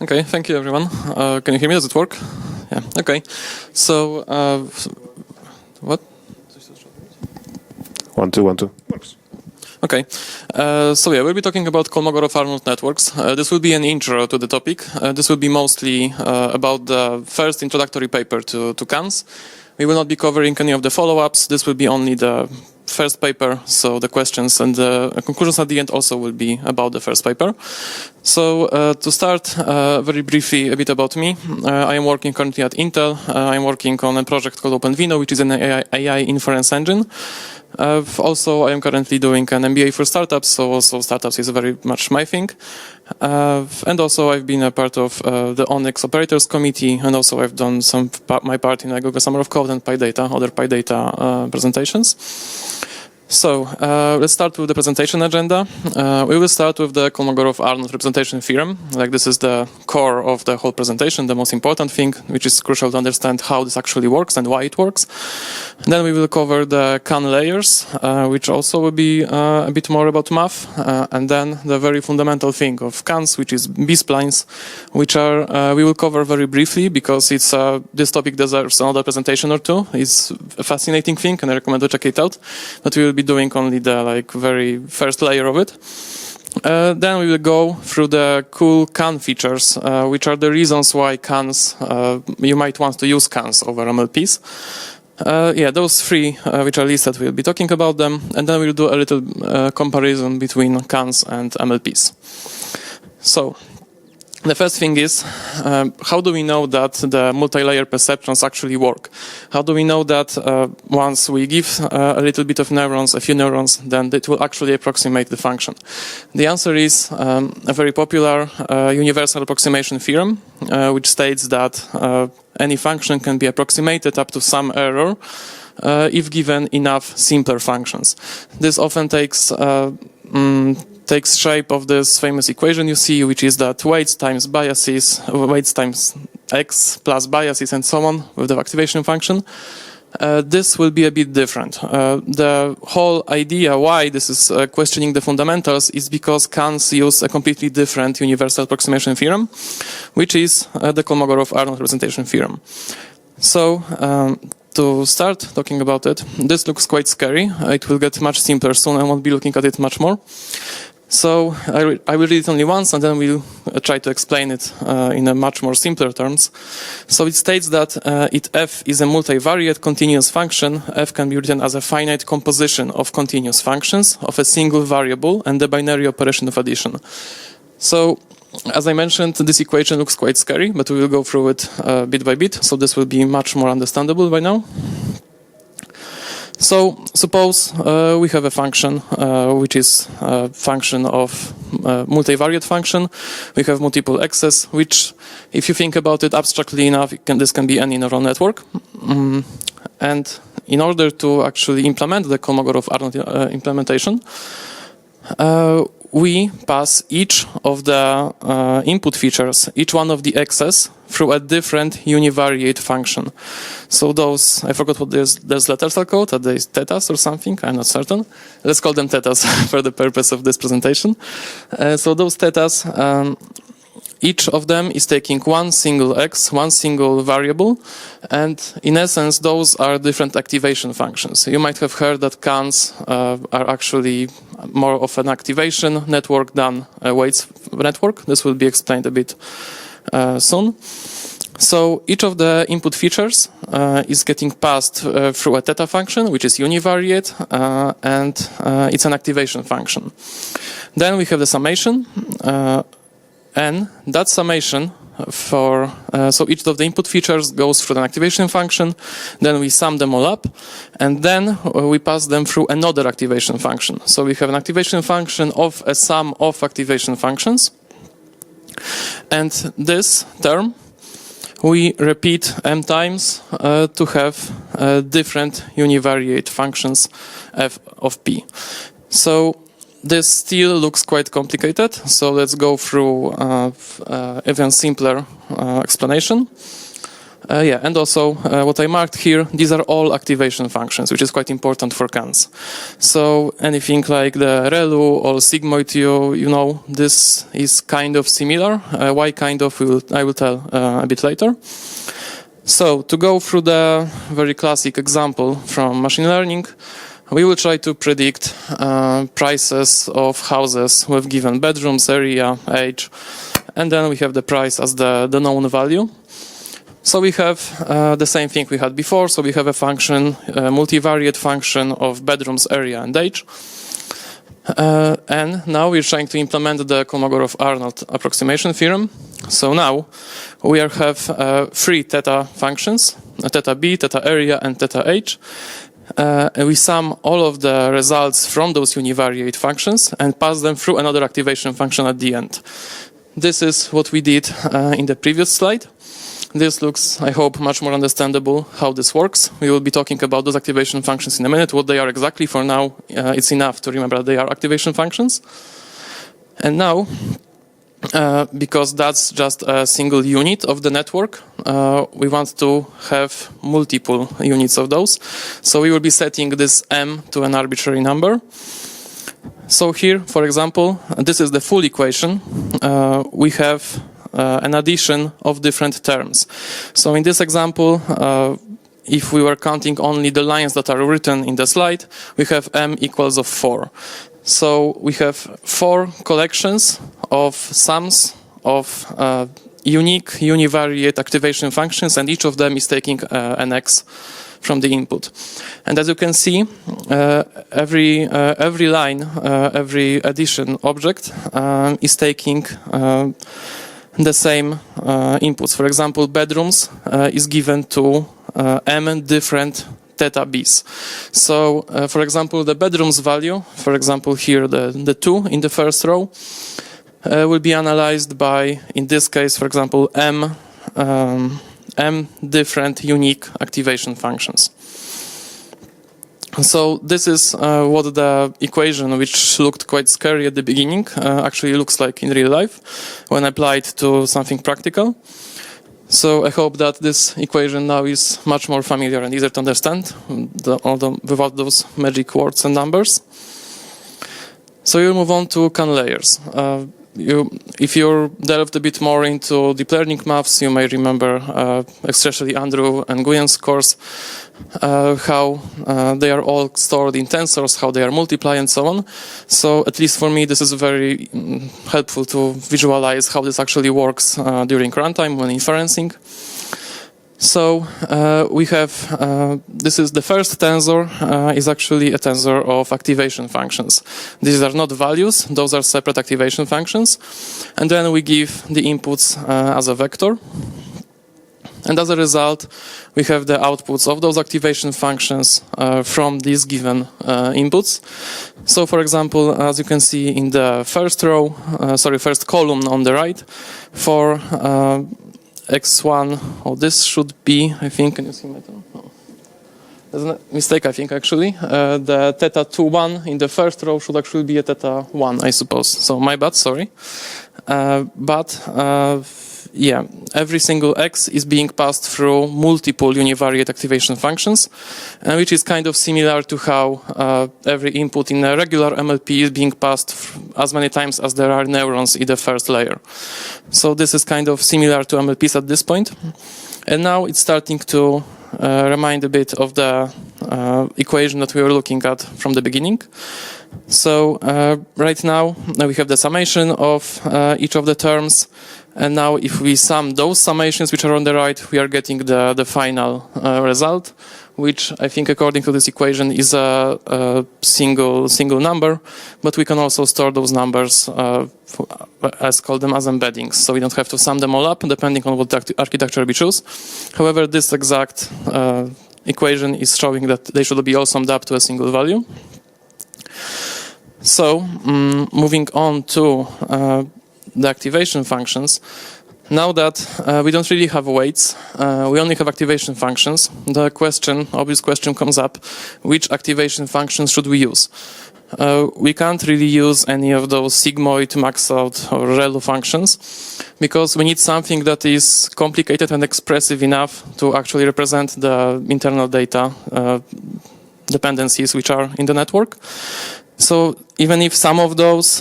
Okay, thank you everyone. Can you hear me? Does it work? Yeah, okay. So, what? 1, 2, 1, 2. Works. Okay, so yeah, we'll be talking about Kolmogorov-Arnold Networks. This will be an intro to the topic. This will be mostly about the first introductory paper to CANs. We will not be covering any of the follow-ups. This will be only the first paper, so the questions and the conclusions at the end also will be about the first paper. So to start, very briefly, a bit about me. I am working currently at Intel. I'm working on a project called OpenVINO, which is an AI inference engine. Also, I am currently doing an MBA for startups, so also startups is very much my thing. And also, I've been a part of the ONYX Operators Committee, and also I've done my part in Google Summer of Code and PyData, other PyData presentations. So, let's start with the presentation agenda. We will start with the Kolmogorov-Arnold representation theorem. Like, this is the core of the whole presentation, the most important thing, which is crucial to understand how this actually works and why it works. And then we will cover the CAN layers, which also will be a bit more about math. And then the very fundamental thing of CANs, which is B-splines, which are we will cover very briefly because it's this topic deserves another presentation or two. It's a fascinating thing, and I recommend to check it out. But we will be doing only the very first layer of it. Then we will go through the cool CAN features, which are the reasons why CANs, you might want to use CANs over MLPs. Yeah, those three which are listed, we'll be talking about them, and then we'll do a little comparison between CANs and MLPs. So, the first thing is, how do we know that the multi-layer perceptrons actually work? How do we know that once we give a little bit of neurons, a few neurons, then it will actually approximate the function? The answer is a very popular universal approximation theorem, which states that any function can be approximated up to some error if given enough simpler functions. This often takes shape of this famous equation you see, which is that weights times biases, weights times x plus biases and so on with the activation function. This will be a bit different. The whole idea why this is questioning the fundamentals is because CANs use a completely different universal approximation theorem, which is the Kolmogorov-Arnold representation theorem. So, to start talking about it, this looks quite scary. It will get much simpler soon. I won't be looking at it much more. So I will read it only once, and then we'll try to explain it in a much more simpler terms. So it states that f is a multivariate continuous function. F can be written as a finite composition of continuous functions of a single variable and the binary operation of addition. So, as I mentioned, this equation looks quite scary, but we will go through it bit by bit, so this will be much more understandable by now. So, suppose we have a function which is a function of multivariate function. We have multiple x's, which, if you think about it abstractly enough, this can be any neural network. And in order to actually implement the Kolmogorov-Arnold implementation, we pass each of the input features, each one of the x's, through a different univariate function. So those, I forgot what those letters are called. Are they thetas or something? I'm not certain. Let's call them thetas for the purpose of this presentation. So those thetas, each of them is taking one single x, one single variable, and in essence, those are different activation functions. You might have heard that CANs are actually more of an activation network than a weights network. This will be explained a bit soon. So each of the input features is getting passed through a theta function, which is univariate, and it's an activation function. Then we have the summation, and that summation for so each of the input features goes through an activation function, then we sum them all up, and then we pass them through another activation function. So we have an activation function of a sum of activation functions, and this term we repeat m times to have different univariate functions f of p. So this still looks quite complicated, so let's go through even simpler explanation. And also what I marked here, these are all activation functions, which is quite important for cans. So anything like the relu or sigmoid, you know, this is kind of similar. Why kind of, I will tell a bit later. So to go through the very classic example from machine learning, we will try to predict prices of houses with given bedrooms, area, age, and then we have the price as the known value. So we have the same thing we had before. So we have a function, a multivariate function of bedrooms, area, and age. And now we're trying to implement the Kolmogorov-Arnold approximation theorem. So now we have three theta functions, theta b, theta area, and theta age. And we sum all of the results from those univariate functions and pass them through another activation function at the end. This is what we did in the previous slide. This looks, I hope, much more understandable how this works. We will be talking about those activation functions in a minute, what they are exactly. For now, it's enough to remember that they are activation functions. And now, because that's just a single unit of the network, we want to have multiple units of those. So we will be setting this m to an arbitrary number. So here, for example, this is the full equation. We have an addition of different terms. So in this example, if we were counting only the lines that are written in the slide, we have m equals of 4. So we have 4 collections of sums of unique univariate activation functions, and each of them is taking an x from the input. And as you can see, every line, every addition object is taking the same inputs. For example, bedrooms is given to m different theta b's. So, for example, the bedrooms value, for example, here the 2 in the first row, will be analyzed by, in this case, for example, m different unique activation functions. So this is what the equation, which looked quite scary at the beginning, actually looks like in real life when applied to something practical. So I hope that this equation now is much more familiar and easier to understand, although without those magic words and numbers. So we'll move on to CAN layers. If you're delved a bit more into deep learning maths, you may remember, especially Andrew and Nguyen's course, how they are all stored in tensors, how they are multiplied, and so on. So at least for me, this is very helpful to visualize how this actually works during runtime when inferencing. So we have, this is the first tensor, is actually a tensor of activation functions. These are not values, those are separate activation functions. And then we give the inputs as a vector. And as a result, we have the outputs of those activation functions from these given inputs. So for example, as you can see in the first row, first column on the right, for x1, this should be, I think, can you see my term? No. There's a mistake, I think, actually. The theta 2, 1 in the first row should actually be a theta 1, I suppose. So my bad, sorry. Yeah, every single x is being passed through multiple univariate activation functions, which is kind of similar to how every input in a regular MLP is being passed as many times as there are neurons in the first layer. So this is kind of similar to MLPs at this point. And now it's starting to remind a bit of the equation that we were looking at from the beginning. So right now we have the summation of each of the terms. And now if we sum those summations which are on the right, we are getting the final result, which I think according to this equation is a single number, but we can also store those numbers call them as embeddings. So we don't have to sum them all up depending on what architecture we choose. However, this exact equation is showing that they should be all summed up to a single value. So moving on to the activation functions. Now that we don't really have weights, we only have activation functions, the obvious question comes up, which activation functions should we use? we can't really use any of those sigmoid, maxout, or ReLU functions because we need something that is complicated and expressive enough to actually represent the internal data dependencies which are in the network. So even if some of those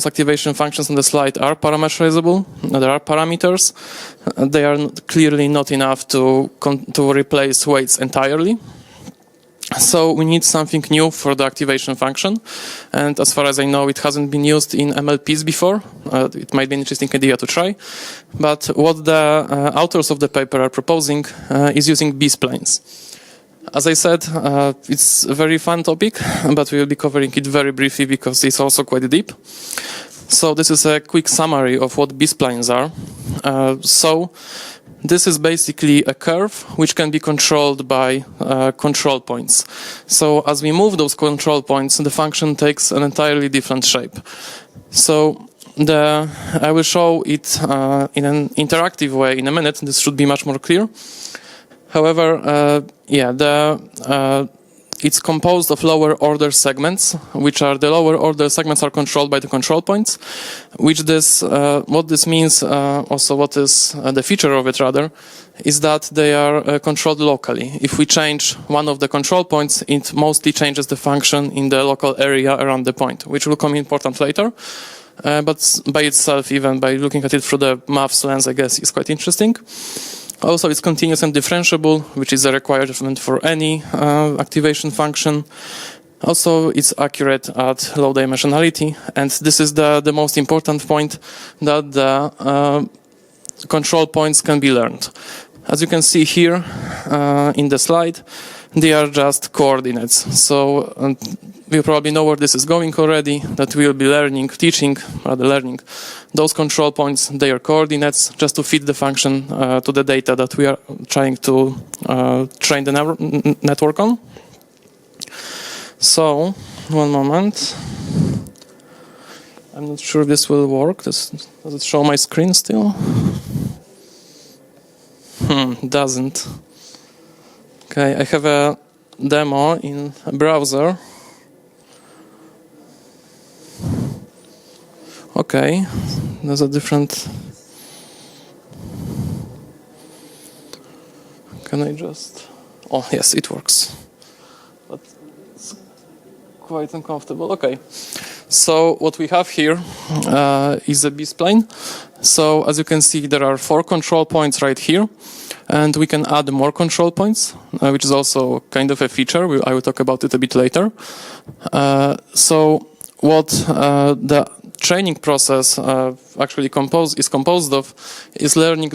activation functions on the slide are parameterizable, there are parameters, they are clearly not enough to replace weights entirely. So we need something new for the activation function, and as far as I know, it hasn't been used in MLPs before. It might be an interesting idea to try, but what the authors of the paper are proposing is using B-splines. As I said, it's a very fun topic, but we will be covering it very briefly because it's also quite deep. So this is a quick summary of what B-splines are. So this is basically a curve which can be controlled by control points. So as we move those control points, the function takes an entirely different shape. So I will show it in an interactive way in a minute. This should be much more clear. However, it's composed of lower order segments, which are the lower order segments are controlled by the control points, what this means, also what is the feature of it rather, is that they are controlled locally. If we change one of the control points, it mostly changes the function in the local area around the point, which will come important later. But by itself, even by looking at it through the maths lens, I guess is quite interesting. Also, it's continuous and differentiable, which is a requirement for any activation function. Also, it's accurate at low dimensionality, and this is the most important point, that the control points can be learned. As you can see here in the slide, they are just coordinates. So you probably know where this is going already, that we will be learning those control points, their coordinates, just to fit the function to the data that we are trying to train the network on. So, one moment. I'm not sure if this will work. Does it show my screen still? Doesn't. Okay, I have a demo in a browser. Okay, there's a different... Can I just... Oh, yes, it works. But it's quite uncomfortable. Okay. So what we have here is a B-spline. So as you can see, there are 4 control points right here. And we can add more control points, which is also kind of a feature. I will talk about it a bit later. So what the training process actually is composed of is learning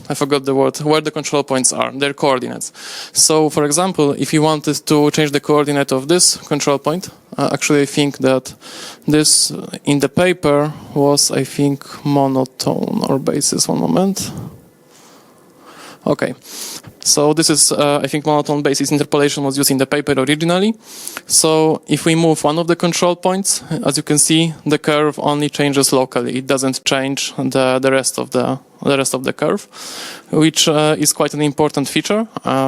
I forgot the word, where the control points are, their coordinates. So, for example, if you wanted to change the coordinate of this control point, actually I think that this in the paper was, I think, monotone or basis. One moment. Okay. So this is, I think, monotone basis interpolation was used in the paper originally. So if we move one of the control points, as you can see, the curve only changes locally. It doesn't change the rest of the curve, which is quite an important feature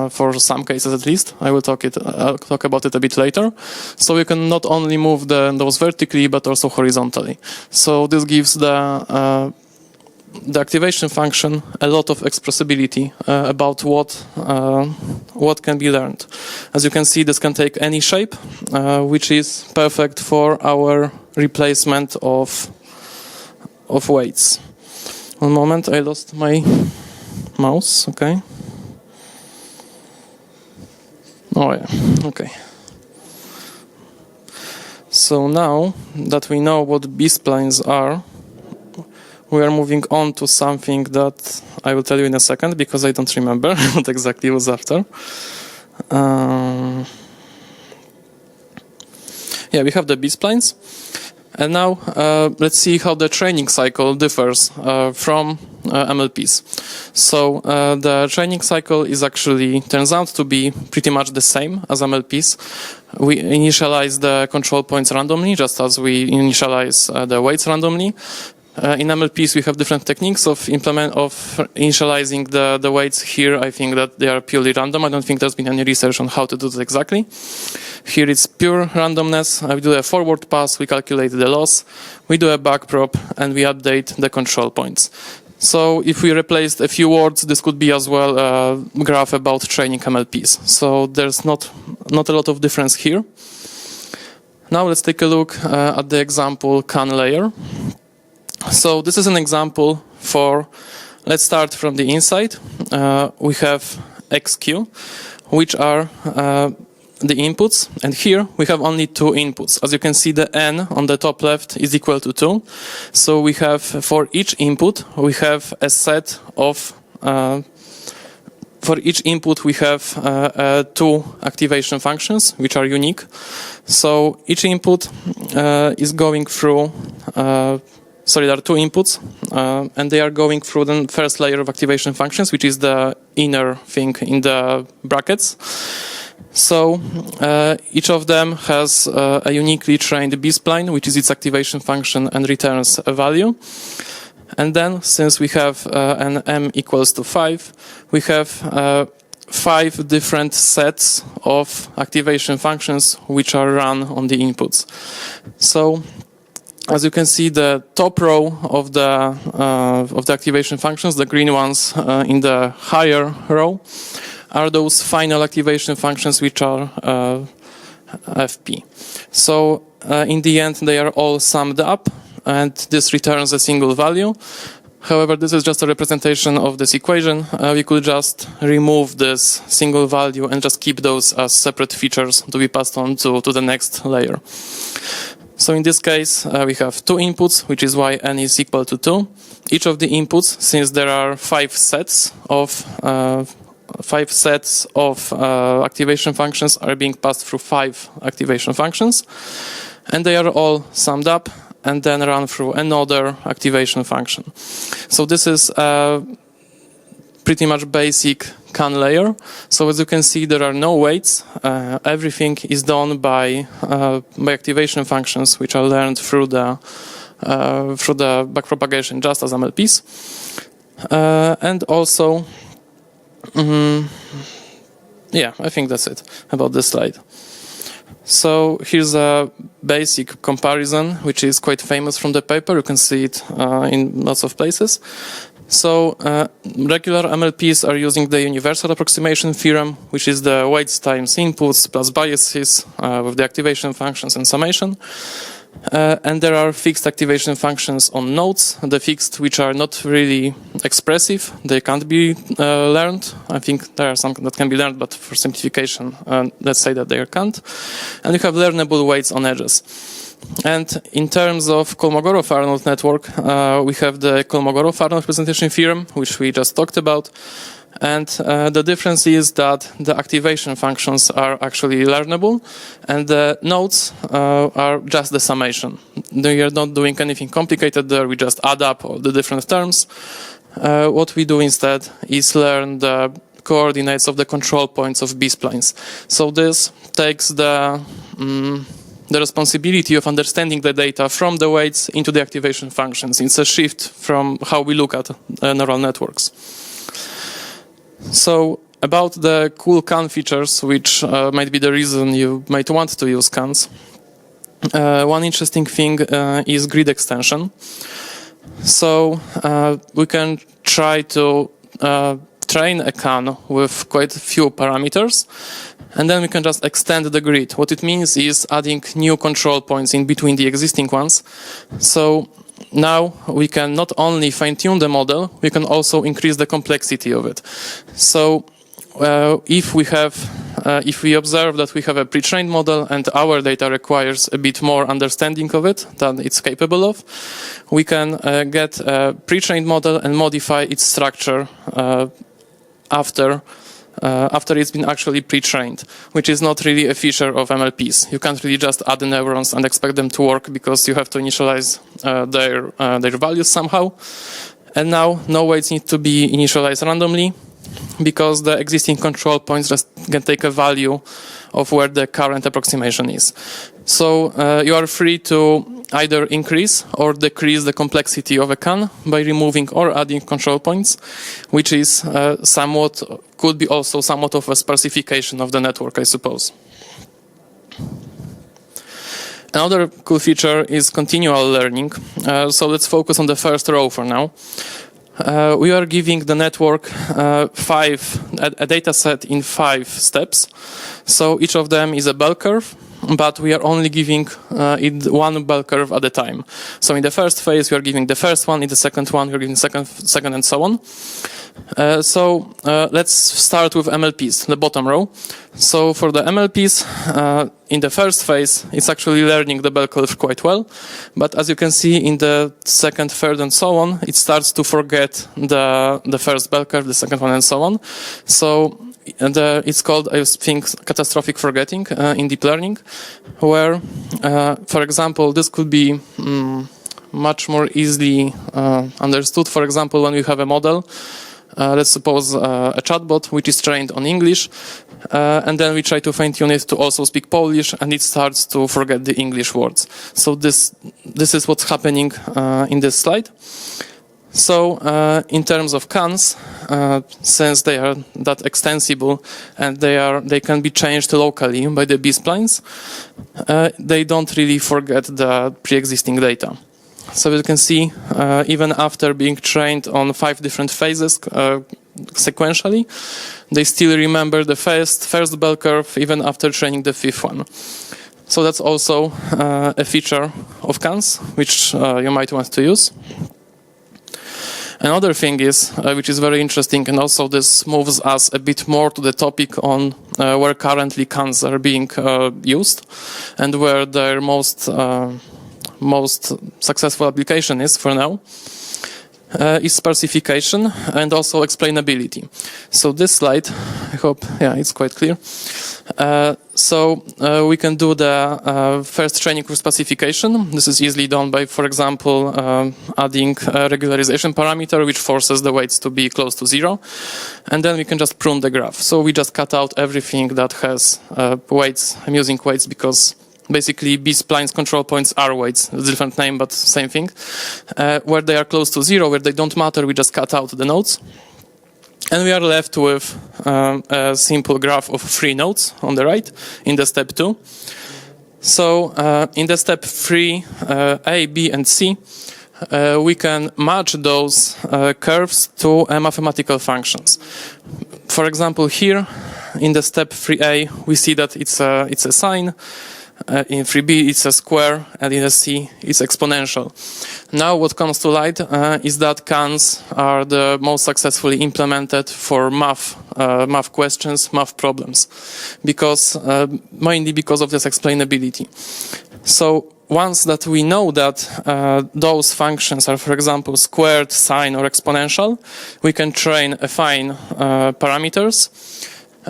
for some cases at least. I will talk about it a bit later. So you can not only move those vertically but also horizontally. So this gives the activation function a lot of expressibility about what can be learned. As you can see, this can take any shape, which is perfect for our replacement of weights. One moment, I lost my mouse. Okay. Oh yeah. Okay. So now that we know what B-splines are, we are moving on to something that I will tell you in a second because I don't remember what exactly was after. Yeah, we have the B-splines. And now let's see how the training cycle differs from MLPs. So the training cycle turns out to be pretty much the same as MLPs. We initialize the control points randomly, just as we initialize the weights randomly. In MLPs, we have different techniques of initializing the weights. Here, I think that they are purely random. I don't think there's been any research on how to do this exactly. Here, it's pure randomness. We do a forward pass, we calculate the loss, we do a backprop, and we update the control points. So if we replaced a few words, this could be as well a graph about training MLPs. So there's not a lot of difference here. Now let's take a look at the example CAN layer. So this is an example for, let's start from the inside. We have XQ, which are the inputs, and here we have only two inputs. As you can see, the N on the top left is equal to 2. So we have, for each input, we have a set of, for each input we have two activation functions, which are unique. So each input is going through, there are two inputs, and they are going through the first layer of activation functions, which is the inner thing in the brackets. So each of them has a uniquely trained B-spline, which is its activation function and returns a value. And then, since we have an m equals to 5, we have 5 different sets of activation functions which are run on the inputs. So, as you can see, the top row of the activation functions, the green ones in the higher row, are those final activation functions which are FP. So in the end, they are all summed up, and this returns a single value. However, this is just a representation of this equation. We could just remove this single value and just keep those as separate features to be passed on to the next layer. So in this case, we have two inputs, which is why n is equal to 2. Each of the inputs, since there are 5 sets of activation functions, are being passed through 5 activation functions, and they are all summed up and then run through another activation function. So this is a pretty much basic CAN layer. So as you can see, there are no weights. Everything is done by activation functions, which are learned through the backpropagation, just as MLPs, and also. Yeah, I think that's it about this slide. So here's a basic comparison, which is quite famous from the paper. You can see it in lots of places. So regular MLPs are using the universal approximation theorem, which is the weights times inputs plus biases with the activation functions and summation. And there are fixed activation functions on nodes, the fixed which are not really expressive. They can't be learned. I think there are some that can be learned, but for simplification, let's say that they can't. And we have learnable weights on edges. And in terms of Kolmogorov-Arnold network, we have the Kolmogorov-Arnold representation theorem, which we just talked about. And the difference is that the activation functions are actually learnable, and the nodes are just the summation. They are not doing anything complicated there. We just add up all the different terms. What we do instead is learn the coordinates of the control points of B-splines. So this takes the responsibility of understanding the data from the weights into the activation functions. It's a shift from how we look at neural networks. So about the cool CAN features, which might be the reason you might want to use CANs. One interesting thing is grid extension. So we can try to train a CAN with quite a few parameters, and then we can just extend the grid. What it means is adding new control points in between the existing ones. So now we can not only fine-tune the model, we can also increase the complexity of it. So if we observe that we have a pre-trained model and our data requires a bit more understanding of it than it's capable of, we can get a pre-trained model and modify its structure after it's been actually pre-trained, which is not really a feature of MLPs. You can't really just add the neurons and expect them to work because you have to initialize their values somehow. And now no weights need to be initialized randomly because the existing control points just can take a value of where the current approximation is. So you are free to either increase or decrease the complexity of a CAN by removing or adding control points, which is could be also somewhat of a sparsification of the network, I suppose. Another cool feature is continual learning. So let's focus on the first row for now. We are giving the network a data set in 5 steps. So each of them is a bell curve, but we are only giving it one bell curve at a time. So in the first phase, we are giving the first one. In the second one, we are giving the second, and so on. Let's start with MLPs, the bottom row. So for the MLPs, in the first phase, it's actually learning the bell curve quite well. But as you can see in the second, third, and so on, it starts to forget the first bell curve, the second one, and so on. So it's called, I think, catastrophic forgetting in deep learning, where, for example, this could be much more easily understood. For example, when we have a model, let's suppose a chatbot which is trained on English, and then we try to fine-tune it to also speak Polish, and it starts to forget the English words. So this is what's happening in this slide. So in terms of CANs, since they are that extensible and they can be changed locally by the B-splines, they don't really forget the pre-existing data. So as you can see, even after being trained on 5 different phases sequentially, they still remember the first bell curve even after training the 5th one. So that's also a feature of CANs, which you might want to use. Another thing is, which is very interesting, and also this moves us a bit more to the topic on where currently CANs are being used and where their most successful application is for now, is sparsification and also explainability. So this slide, I hope, it's quite clear. We can do the first training with sparsification. This is easily done by, for example, adding a regularization parameter which forces the weights to be close to 0. And then we can just prune the graph. So we just cut out everything that has weights. I'm using weights because basically B-splines control points are weights. It's a different name, but same thing. Where they are close to 0, where they don't matter, we just cut out the nodes. And we are left with a simple graph of 3 nodes on the right in the step 2. So in the step 3, A, B, and C, we can match those curves to mathematical functions. For example, here in the step 3A, we see that it's a sine. In 3b it's a square, and in C it's exponential. Now what comes to light is that CANs are the most successfully implemented for math questions, math problems, mainly because of this explainability. So once that we know that those functions are, for example, squared, sine, or exponential, we can train affine parameters.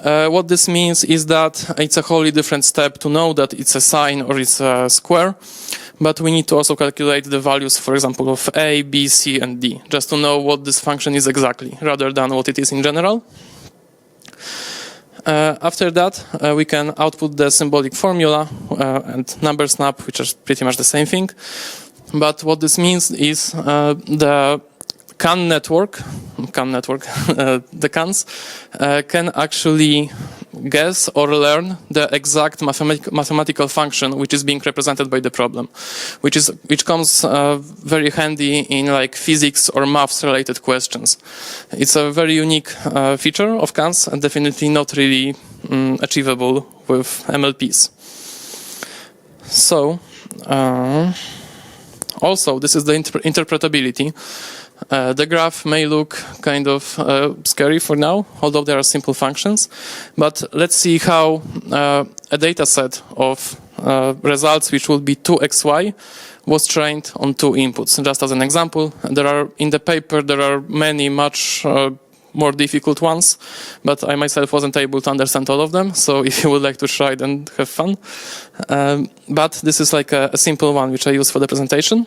What this means is that it's a wholly different step to know that it's a sine or it's a square, but we need to also calculate the values, for example, of A, B, C, and D, just to know what this function is exactly, rather than what it is in general. After that, we can output the symbolic formula and number snap, which are pretty much the same thing. But what this means is the CAN network, the CANs, can actually guess or learn the exact mathematical function which is being represented by the problem, which comes very handy in like physics or maths related questions. It's a very unique feature of CANs and definitely not really achievable with MLPs. So also this is the interpretability. The graph may look kind of scary for now, although there are simple functions. But let's see how a data set of results, which will be 2xy, was trained on 2 inputs. Just as an example, in the paper there are many much more difficult ones, but I myself wasn't able to understand all of them. So if you would like to try it and have fun. But this is like a simple one which I use for the presentation.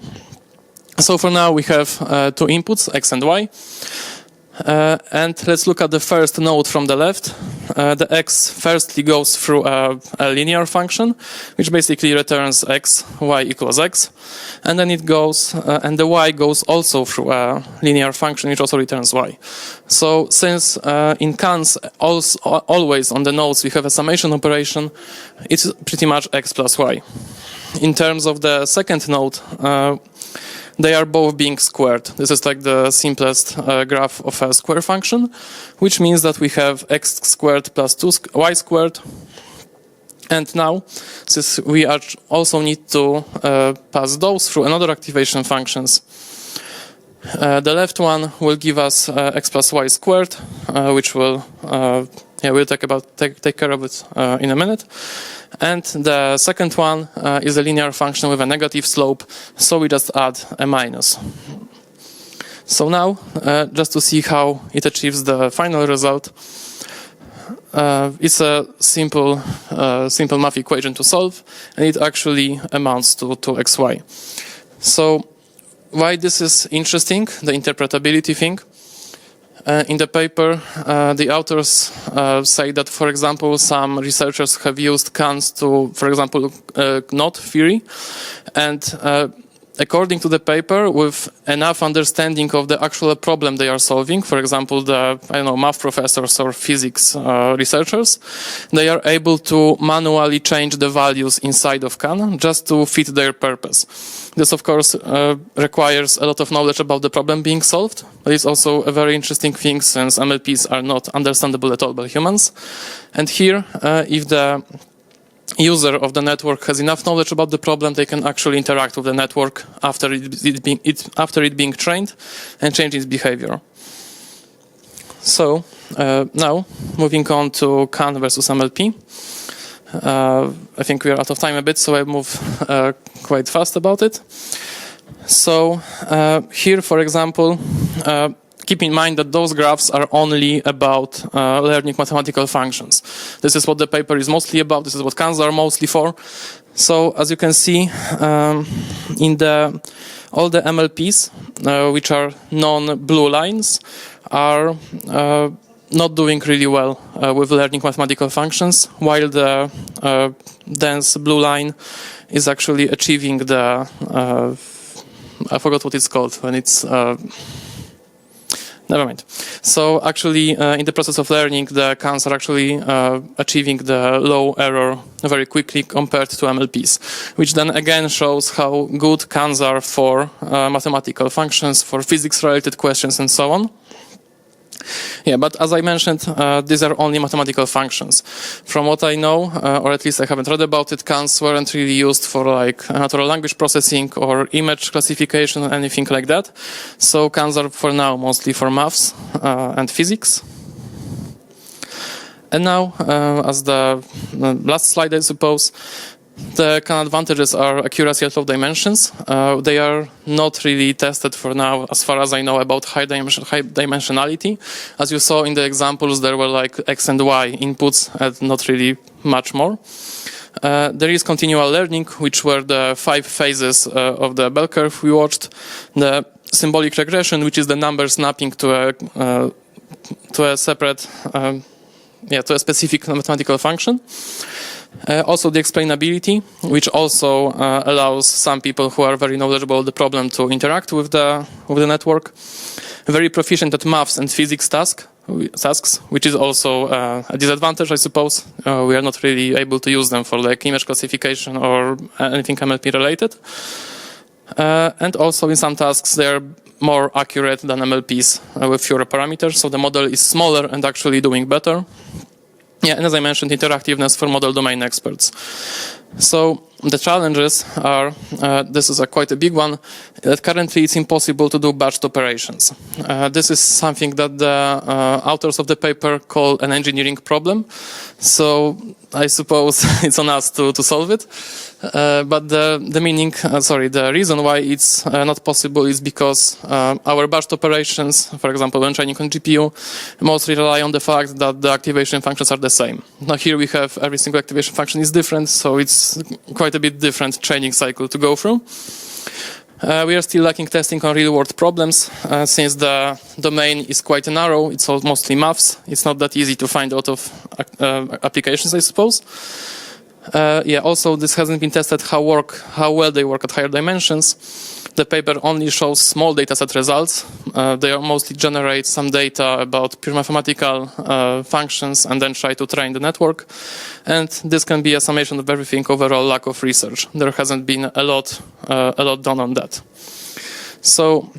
So for now we have 2 inputs, x and y. And let's look at the first node from the left. The x firstly goes through a linear function, which basically returns x, y equals x. And then it goes, and the y goes also through a linear function, which also returns y. So since in cans always on the nodes we have a summation operation, it's pretty much x plus y. In terms of the second node, they are both being squared. This is like the simplest graph of a square function, which means that we have x squared plus 2y squared. And now, since we also need to pass those through another activation functions, the left one will give us x plus y squared, which will, we'll take care of it in a minute. And the second one is a linear function with a negative slope, so we just add a minus. So now, just to see how it achieves the final result, it's a simple math equation to solve, and it actually amounts to 2xy. So why this is interesting, the interpretability thing? In the paper, the authors say that, for example, some researchers have used cans to, for example, knot theory, and according to the paper, with enough understanding of the actual problem they are solving, for example, the math professors or physics researchers, they are able to manually change the values inside of can just to fit their purpose. This, of course, requires a lot of knowledge about the problem being solved, but it's also a very interesting thing since MLPs are not understandable at all by humans. And here, if the user of the network has enough knowledge about the problem, they can actually interact with the network after it being trained and change its behavior. So now, moving on to CAN versus MLP. I think we are out of time a bit, so I move quite fast about it. So here, for example, keep in mind that those graphs are only about learning mathematical functions. This is what the paper is mostly about. This is what cans are mostly for. So as you can see, in all the MLPs, which are non-blue lines, are not doing really well with learning mathematical functions, while the dense blue line is actually achieving the, I forgot what it's called, when it's, never mind. So actually, in the process of learning, the cans are actually achieving the low error very quickly compared to MLPs, which then again shows how good cans are for mathematical functions, for physics-related questions, and so on. Yeah, but as I mentioned, these are only mathematical functions. From what I know, or at least I haven't read about it, cans weren't really used for like natural language processing or image classification or anything like that. So cans are for now mostly for maths and physics. And now, as the last slide, I suppose, the CAN advantages are accuracy at low dimensions. They are not really tested for now, as far as I know, about high dimensionality. As you saw in the examples, there were like X and Y inputs and not really much more. There is continual learning, which were the 5 phases of the bell curve we watched. The symbolic regression, which is the number snapping to a separate, to a specific mathematical function. Also the explainability, which also allows some people who are very knowledgeable of the problem to interact with the network. Very proficient at maths and physics tasks, which is also a disadvantage, I suppose. We are not really able to use them for like image classification or anything MLP related. And also in some tasks they are more accurate than MLPs with fewer parameters, so the model is smaller and actually doing better. Yeah, and as I mentioned, interactiveness for model domain experts. So the challenges are, this is quite a big one, that currently it's impossible to do batched operations. This is something that the authors of the paper call an engineering problem. So I suppose it's on us to solve it. But the reason why it's not possible is because our batched operations, for example, when training on GPU, mostly rely on the fact that the activation functions are the same. Now here we have every single activation function is different, so it's quite a bit different training cycle to go through. We are still lacking testing on real-world problems, since the domain is quite narrow. It's all mostly maths. It's not that easy to find a lot of applications, I suppose. Also, this hasn't been tested how well they work at higher dimensions. The paper only shows small dataset results. They mostly generate some data about pure mathematical functions and then try to train the network. And this can be a summation of everything, overall lack of research. There hasn't been a lot done on that. So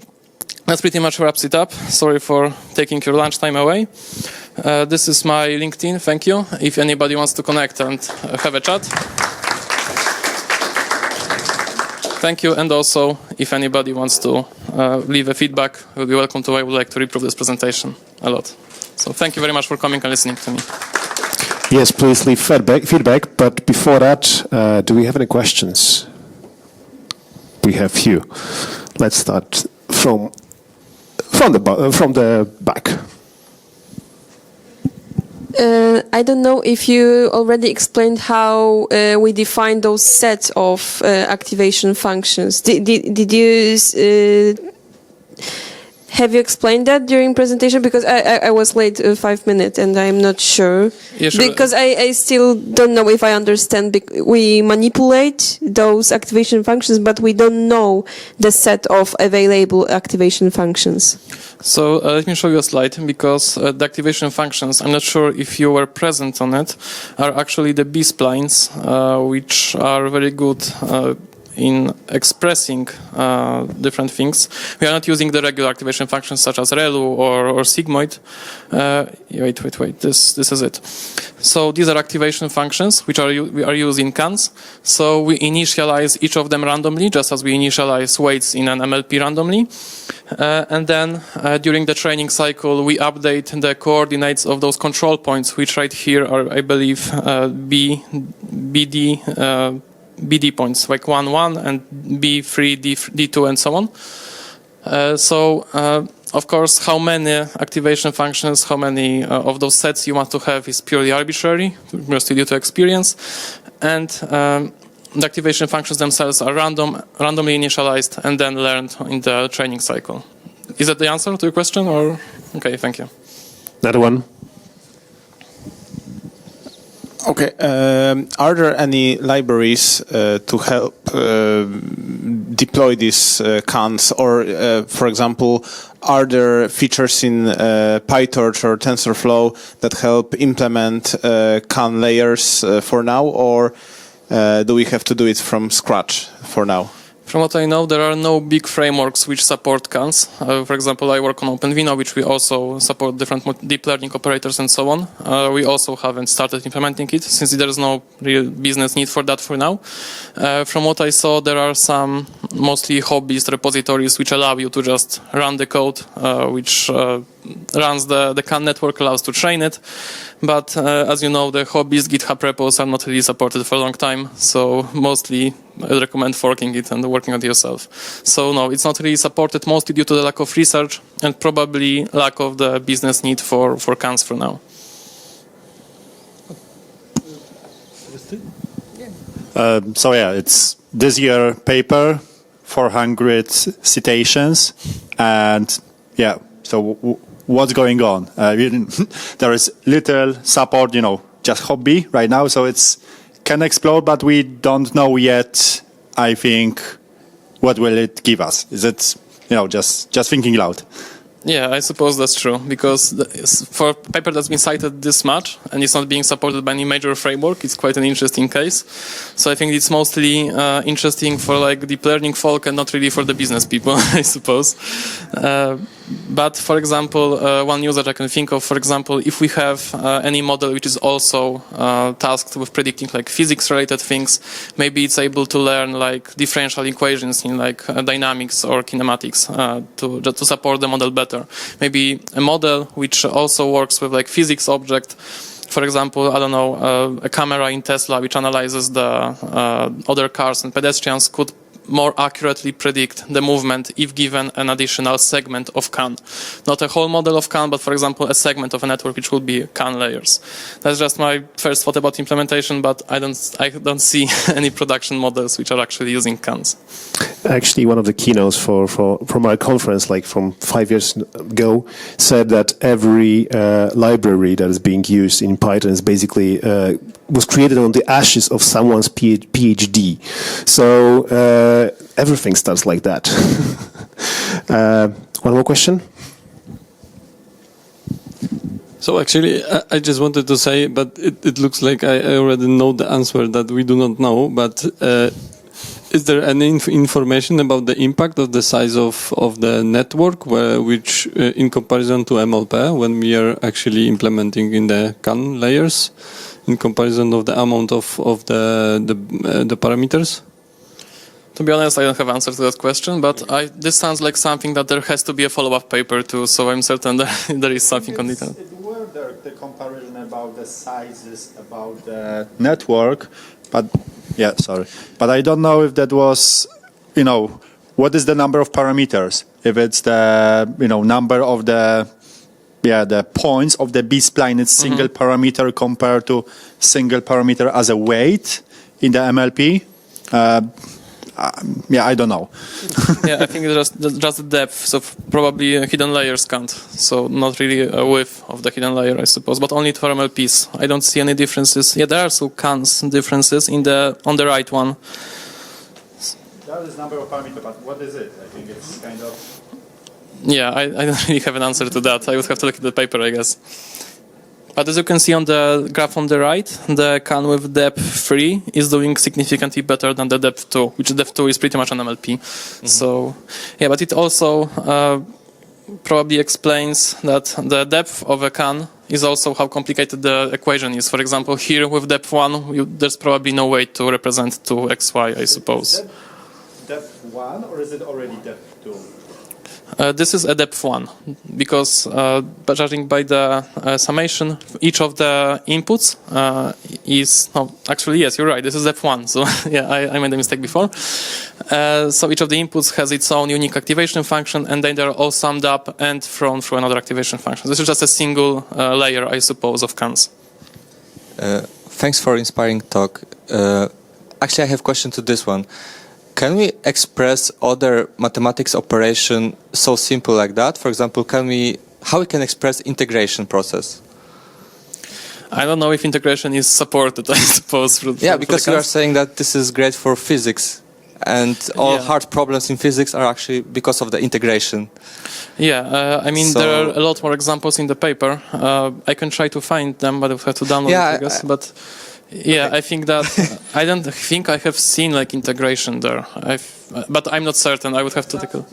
that pretty much wraps it up. Sorry for taking your lunchtime away. This is my LinkedIn. Thank you. If anybody wants to connect and have a chat. Thank you. And also, if anybody wants to leave a feedback, you'll be welcome to. I would like to improve this presentation a lot. So thank you very much for coming and listening to me. Yes, please leave feedback. But before that, do we have any questions? We have few. Let's start from the back. I don't know if you already explained how we define those sets of activation functions. Did you have you explained that during presentation? Because I was late 5 minutes and I'm not sure. Yeah, sure. Because I still don't know if I understand. We manipulate those activation functions, but we don't know the set of available activation functions. So let me show you a slide, because the activation functions, I'm not sure if you were present on it, are actually the B-splines, which are very good in expressing different things. We are not using the regular activation functions such as relu or sigmoid. Wait, this is it. So these are activation functions which we are used in cans. So we initialize each of them randomly, just as we initialize weights in an MLP randomly. And then during the training cycle, we update the coordinates of those control points, which right here are, I believe, BD points, like 1, 1, and B3, D2, and so on. Of course, how many activation functions, how many of those sets you want to have is purely arbitrary, mostly due to experience. And the activation functions themselves are randomly initialized and then learned in the training cycle. Is that the answer to your question? Or okay, thank you. Another one. Okay. Are there any libraries to help deploy these cans? Or, for example, are there features in PyTorch or TensorFlow that help implement can layers for now? Or do we have to do it from scratch for now? From what I know, there are no big frameworks which support cans. For example, I work on OpenVINO, which we also support different deep learning operators and so on. We also haven't started implementing it, since there is no real business need for that for now. From what I saw, there are some mostly hobbyist repositories which allow you to just run the code, which runs the CAN network, allows to train it. But as you know, the hobbyist GitHub repos are not really supported for a long time. So mostly I recommend forking it and working on it yourself. So no, it's not really supported, mostly due to the lack of research and probably lack of the business need for cans for now. It's this year paper, 400 citations, and what's going on? There is little support, just hobby right now, so it's can explode, but we don't know yet, I think, what will it give us. Is it, just thinking loud? Yeah, I suppose that's true, because for a paper that's been cited this much and it's not being supported by any major framework, it's quite an interesting case. So I think it's mostly interesting for like deep learning folk and not really for the business people, I suppose. But for example, one use that I can think of, for example, if we have any model which is also tasked with predicting like physics-related things, maybe it's able to learn like differential equations in like dynamics or kinematics to support the model better. Maybe a model which also works with like physics object. For example, I don't know, a camera in Tesla which analyzes the other cars and pedestrians could more accurately predict the movement if given an additional segment of CAN. Not a whole model of CAN, but for example, a segment of a network which would be CAN layers. That's just my first thought about implementation, but I don't see any production models which are actually using CANs. Actually, one of the keynotes from our conference, like from 5 years ago, said that every library that is being used in Python is basically was created on the ashes of someone's PhD. So everything starts like that. One more question? So actually, I just wanted to say, but it looks like I already know the answer that we do not know, but is there any information about the impact of the size of the network, which in comparison to MLP, when we are actually implementing in the CAN layers, in comparison of the amount of the parameters? To be honest, I don't have answer to that question, but this sounds like something that there has to be a follow-up paper to, so I'm certain that there is something on it. It were there the comparison about the sizes, about the network, but yeah, sorry. But I don't know if that was, what is the number of parameters? If it's the, number of the points of the B-spline, it's single parameter compared to single parameter as a weight in the MLP. I don't know. Yeah, I think it's just the depth, so probably hidden layers count. So not really a width of the hidden layer, I suppose, but only for MLPs. I don't see any differences. Yeah, there are some CANs differences on the right one. That is number of parameters, but what is it? I think it's kind of... Yeah, I don't really have an answer to that. I would have to look at the paper, I guess. But as you can see on the graph on the right, the CAN with depth 3 is doing significantly better than the depth 2, which depth 2 is pretty much an MLP. So, yeah, but it also probably explains that the depth of a CAN is also how complicated the equation is. For example, here with depth 1, there's probably no way to represent 2xy, I suppose. Is that depth 1 or is it already depth 2? This is a depth 1, because judging by the summation, each of the inputs is... Oh, actually, yes, you're right, this is depth 1. So, yeah, I made a mistake before. So each of the inputs has its own unique activation function, and then they're all summed up and thrown through another activation function. This is just a single layer, I suppose, of CANs. Thanks for inspiring talk. Actually, I have a question to this one. Can we express other mathematics operation so simple like that? For example, how we can express integration process? I don't know if integration is supported, I suppose. Because you are saying that this is great for physics, and all hard problems in physics are actually because of the integration. Yeah, I mean, there are a lot more examples in the paper. I can try to find them, but I have to download it, I guess. But yeah, I think that I don't think I have seen like integration there. But I'm not certain. I would have to take a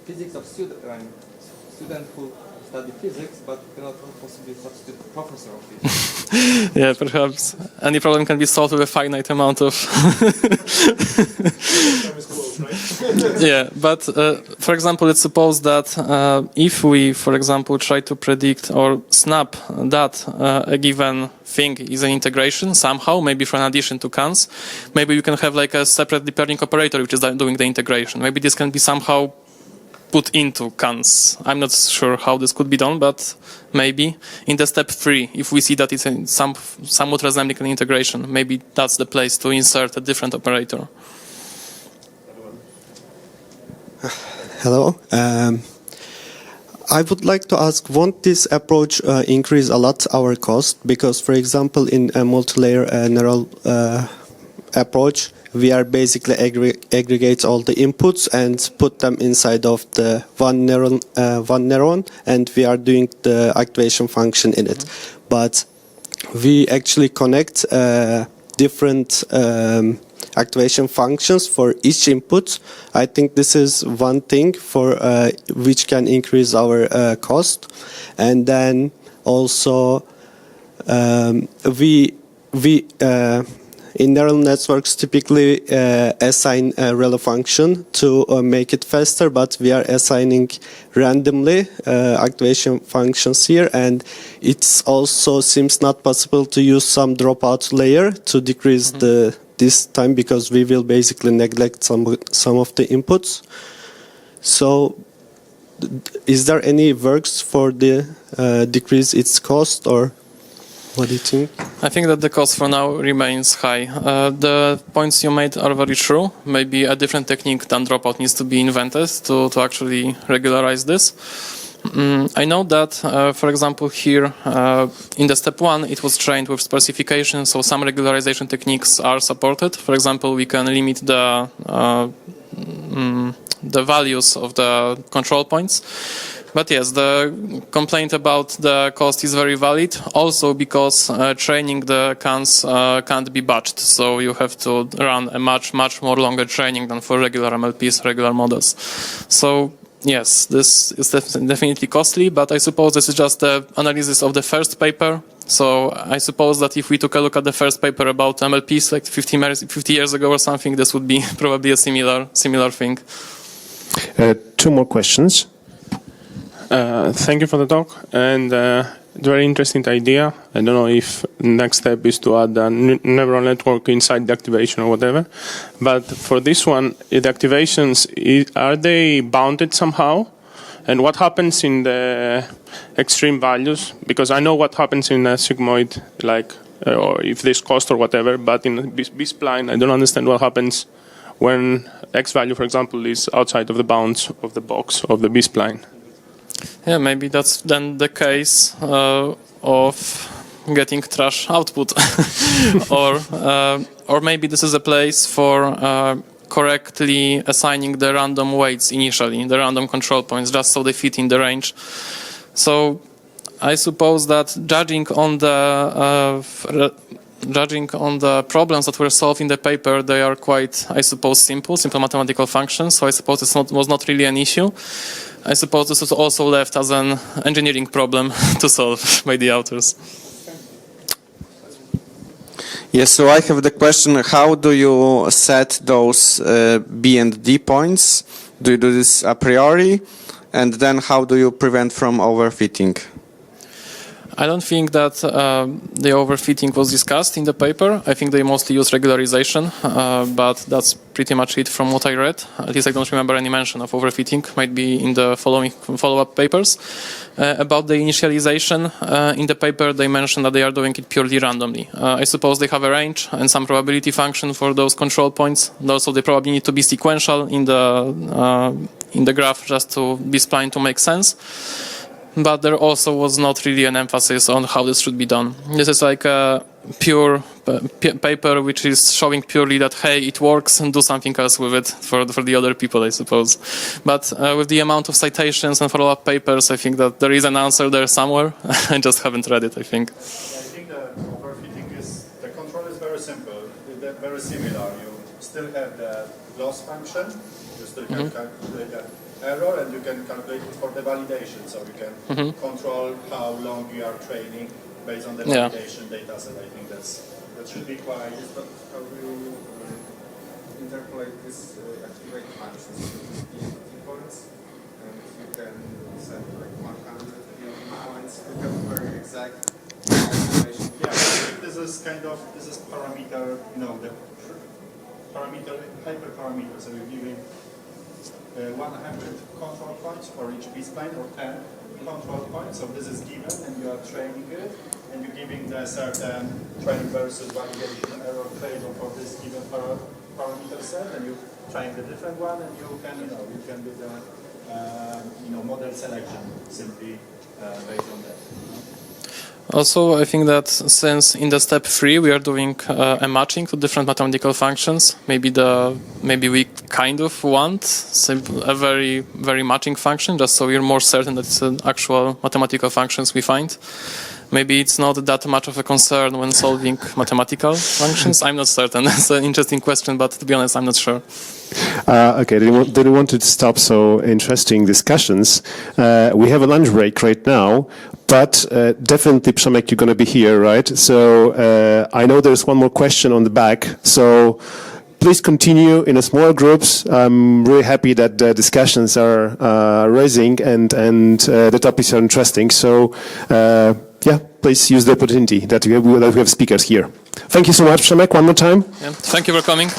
Physics of student who study physics, but cannot possibly substitute professor of physics. Yeah, perhaps any problem can be solved with a finite amount of. Yeah, but for example, let's suppose that if we, for example, try to predict or snap that a given thing is an integration somehow, maybe for an addition to CANs, maybe you can have like a separate deep learning operator which is doing the integration. Maybe this can be somehow put into CANs. I'm not sure how this could be done, but maybe in the step 3, if we see that it's somewhat resembling an integration, maybe that's the place to insert a different operator. Hello. I would like to ask, won't this approach increase a lot our cost? Because, for example, in a multi-layer neural approach, we are basically aggregate all the inputs and put them inside of the one neuron, and we are doing the activation function in it. But we actually connect different activation functions for each input. I think this is one thing for which can increase our cost, and then also we in neural networks typically assign a rel function to make it faster, but we are assigning randomly activation functions here, and it also seems not possible to use some dropout layer to decrease the this time because we will basically neglect some of the inputs. So is there any works for the decrease its cost, or what do you think? I think that the cost for now remains high. The points you made are very true. Maybe a different technique than dropout needs to be invented to actually regularize this. I know that, for example, here in the step 1, it was trained with specification, so some regularization techniques are supported. For example, we can limit the values of the control points. But yes, the complaint about the cost is very valid, also because training the cans can't be batched, so you have to run a much more longer training than for regular MLPs, regular models. So yes, this is definitely costly, but I suppose this is just the analysis of the first paper. So I suppose that if we took a look at the first paper about MLPs like 50 years ago or something, this would be probably a similar thing. 2 more questions. Thank you for the talk, and very interesting idea. I don't know if next step is to add a neural network inside the activation or whatever, but for this one, the activations, are they bounded somehow? And what happens in the extreme values? Because I know what happens in a sigmoid, like, or if there's cost or whatever, but in B-spline, I don't understand what happens when X value, for example, is outside of the bounds of the box of the B-spline. Yeah, maybe that's then the case of getting trash output, or maybe this is a place for correctly assigning the random weights initially, the random control points, just so they fit in the range. So I suppose that judging on the problems that were solved in the paper, they are quite, I suppose, simple mathematical functions. So I suppose this was not really an issue. I suppose this was also left as an engineering problem to solve by the authors. Yes, so I have the question, how do you set those B and D points? Do you do this a priori? And then how do you prevent from overfitting? I don't think that the overfitting was discussed in the paper. I think they mostly use regularization, but that's pretty much it from what I read. At least I don't remember any mention of overfitting. Might be in the follow-up papers. About the initialization, in the paper they mentioned that they are doing it purely randomly. I suppose they have a range and some probability function for those control points. And also they probably need to be sequential in the graph just to be spline to make sense. But there also was not really an emphasis on how this should be done. This is like a pure paper which is showing purely that, hey, it works, and do something else with it for the other people, I suppose. But with the amount of citations and follow-up papers, I think that there is an answer there somewhere. I just haven't read it, I think. I think the overfitting the control is very simple, very similar. You still have the loss function, you still can calculate the error, and you can calculate it for the validation, so you can control how long you are training based on the validation data set. I think that should be quite. But how do you interpolate this activate functions with ENG points? And you can set like 100 ENG points to have very exact activation. Yeah, I think this is parameter, the parameter, hyperparameter. So you're giving 100 control points for each B-spline, or 10 control points. So this is given, and you are training it, and you're giving the certain training versus validation error trade-off for this given parameter set, and you train the different one, and you can do the model selection simply based on that. Also, I think that since in the step 3 we are doing a matching to different mathematical functions, maybe we kind of want a very, very matching function, just so we're more certain that it's an actual mathematical functions we find. Maybe it's not that much of a concern when solving mathematical functions. I'm not certain. It's an interesting question, but to be honest, I'm not sure. Okay, they don't want to stop so interesting discussions. We have a lunch break right now, but definitely, Przemek, you're going to be here, right? So I know there's one more question on the back, so please continue in a smaller groups. I'm really happy that the discussions are rising and the topics are interesting. So yeah, please use the opportunity that we have speakers here. Thank you so much, Przemek, one more time. Yeah. Thank you for coming.